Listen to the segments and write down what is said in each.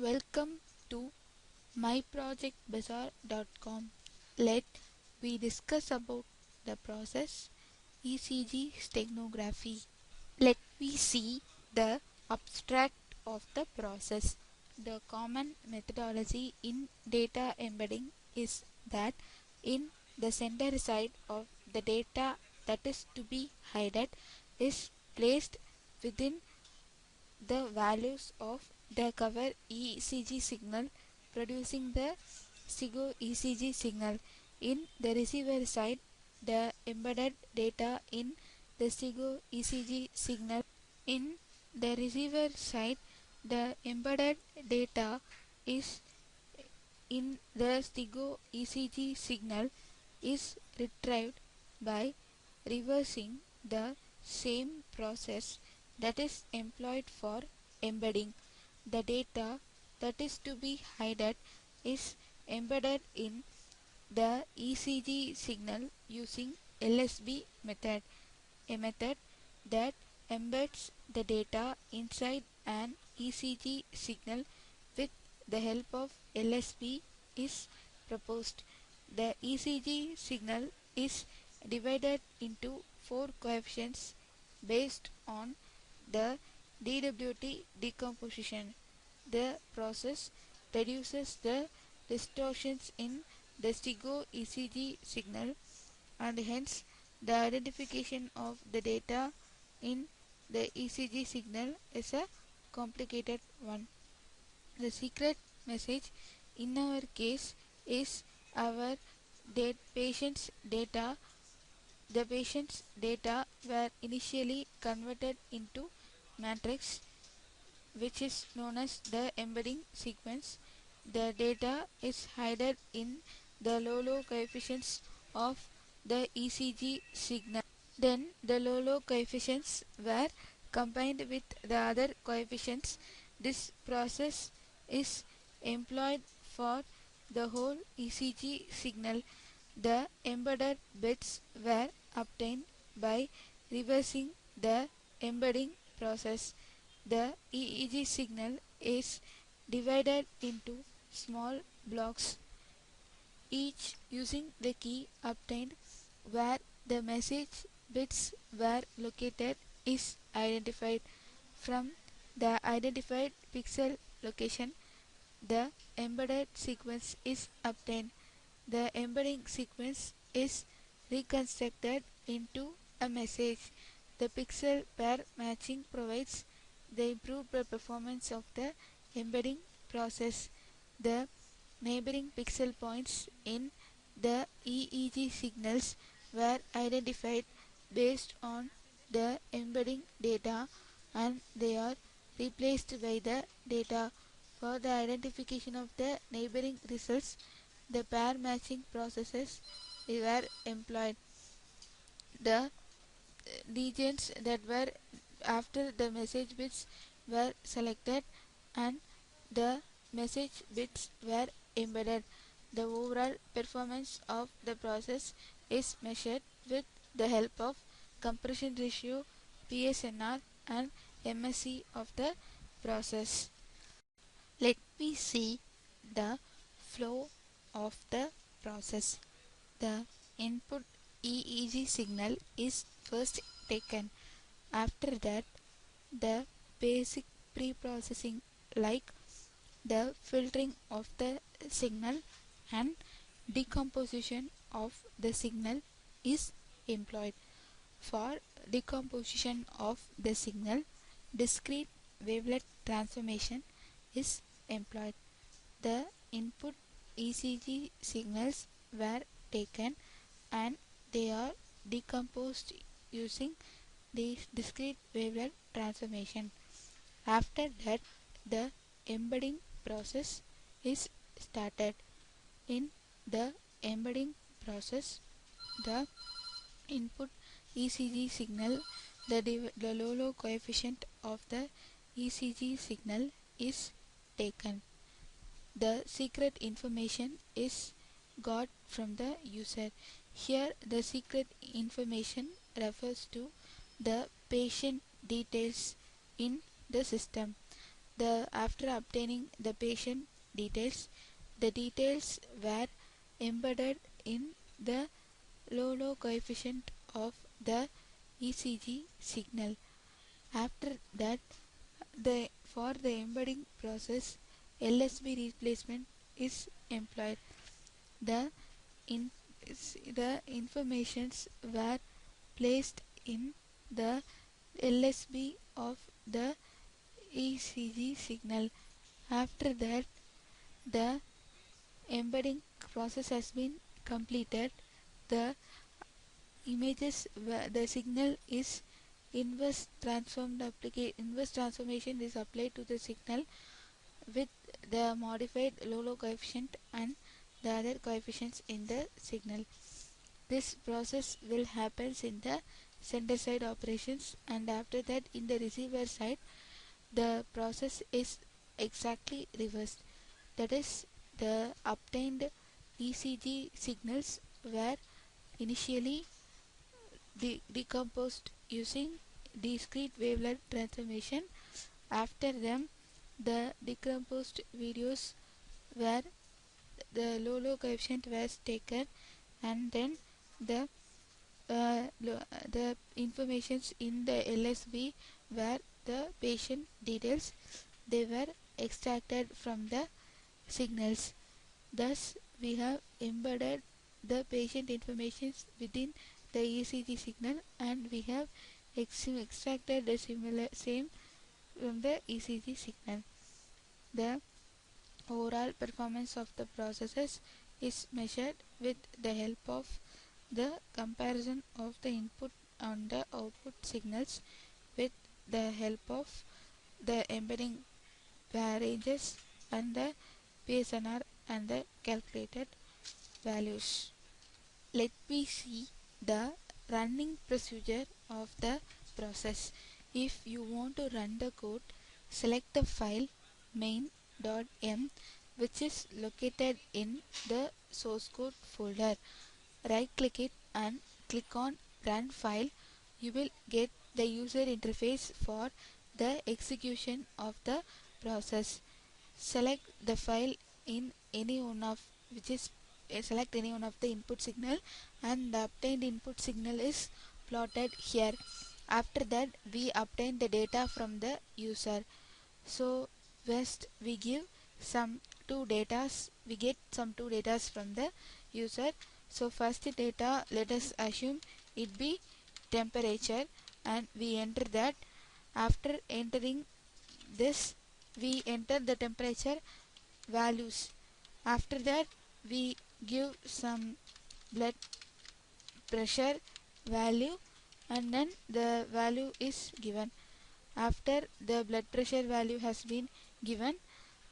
Welcome to myprojectbazaar.com. Let we discuss about the process ECG steganography. Let we see the abstract of the process. The common methodology in data embedding is that in the center side of the data that is to be hidden is placed within the values of the cover ECG signal producing the SIGO ECG signal. In the receiver side, the embedded data in the SIGO ECG signal. In the receiver side, the embedded data is in the SIGO ECG signal is retrieved by reversing the same process that is employed for embedding. The data that is to be hidden is embedded in the ECG signal using LSB method, a method that embeds the data inside an ECG signal with the help of LSB is proposed. The ECG signal is divided into 4 coefficients based on the DWT decomposition. The process reduces the distortions in the SIGO ECG signal, and hence the identification of the data in the ECG signal is a complicated one. The secret message in our case is our patient's data. The patient's data were initially converted into matrix, which is known as the embedding sequence. The data is hidden in the low coefficients of the ECG signal. Then the low coefficients were combined with the other coefficients. This process is employed for the whole ECG signal. The embedded bits were obtained by reversing the embedding process. The EEG signal is divided into small blocks, each using the key obtained where the message bits were located is identified. From the identified pixel location, the embedded sequence is obtained. The embedding sequence is reconstructed into a message. The pixel pair matching provides the improved performance of the embedding process. The neighboring pixel points in the EEG signals were identified based on the embedding data, and they are replaced by the data. For the identification of the neighboring results, the pair matching processes were employed. The regions that were after the message bits were selected and the message bits were embedded. The overall performance of the process is measured with the help of compression ratio, PSNR, and MSE of the process. Let me see the flow of the process. The input EEG signal is first taken. After that, the basic pre-processing like the filtering of the signal and decomposition of the signal is employed. For decomposition of the signal, discrete wavelet transformation is employed. The input ECG signals were taken and they are decomposed using the discrete wavelet transformation. After that, the embedding process is started. In the embedding process, the input ECG signal, the low coefficient of the ECG signal is taken. The secret information is got from the user. Here the secret information refers to the patient details in the system. after obtaining the patient details, the details were embedded in the low coefficient of the ECG signal. After that, for the embedding process, LSB replacement is employed. The in, the informations were placed in the LSB of the ECG signal. After that, the embedding process has been completed. The the signal is inverse transformation is applied to the signal with the modified low coefficient and the other coefficients in the signal. This process will happen in the center side operations, and after that in the receiver side the process is exactly reversed. That is, the obtained ECG signals were initially decomposed using discrete wavelet transformation. After them, the decomposed videos where the low coefficient was taken, and then the the informations in the LSB were the patient details. They were extracted from the signals. Thus, we have embedded the patient information within the ECG signal, and we have extracted the same from the ECG signal. The overall performance of the processes is measured with the help of the comparison of the input and the output signals with the help of the embedding ranges and the PSNR and the calculated values. Let me see the running procedure of the process. If you want to run the code, select the file main.m, which is located in the source code folder. Right click it and click on run file. You will get the user interface for the execution of the process. Select the file in any one of which is select any one of the input signal, and the obtained input signal is plotted here. After that, we obtain the data from the user. So first we give some two datas. We get some two datas from the user. So first data, let us assume it be temperature, and we enter that. After entering this, we enter the temperature values. After that, we give some blood pressure value, and then the value is given. After the blood pressure value has been given,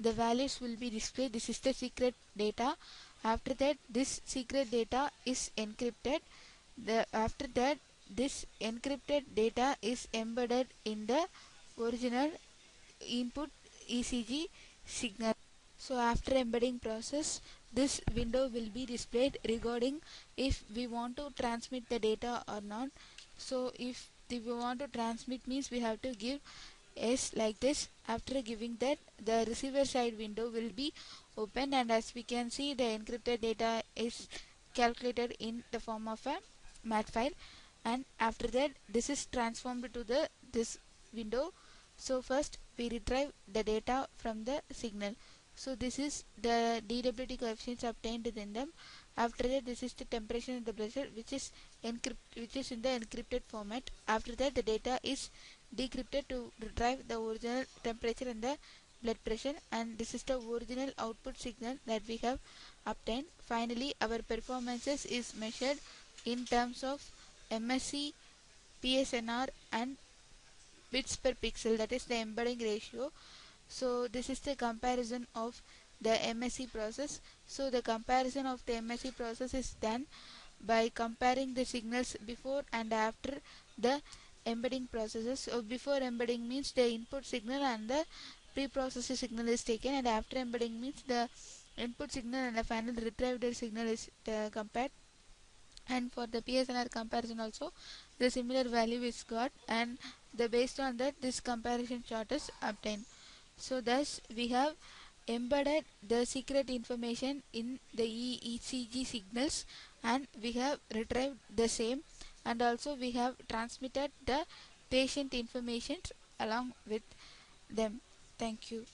the values will be displayed. This is the secret data. After that, this secret data is encrypted. After that, this encrypted data is embedded in the original input ECG signal. So after embedding process, this window will be displayed regarding if we want to transmit the data or not. So if we want to transmit means we have to give yes like this. After giving that, the receiver side window will be open, and as we can see, the encrypted data is calculated in the form of a mat file, and after that this is transformed to the this window. So first we retrieve the data from the signal. So this is the DWT coefficients obtained in them. After that, this is the temperature and the pressure, which is in the encrypted format. After that, the data is decrypted to retrieve the original temperature and the blood pressure, and this is the original output signal that we have obtained. Finally, our performances is measured in terms of MSC, PSNR, and bits per pixel, that is the embedding ratio. So this is the comparison of the MSC process. So the comparison of the MSC process is done by comparing the signals before and after the embedding processes. So before embedding means the input signal and the pre-processed signal is taken, and after embedding means the input signal and the final retrieved signal is compared. And for the PSNR comparison also, the similar value is got, and based on that this comparison chart is obtained. So thus we have embedded the secret information in the ECG signals, and we have retrieved the same, and also we have transmitted the patient information along with them. Thank you.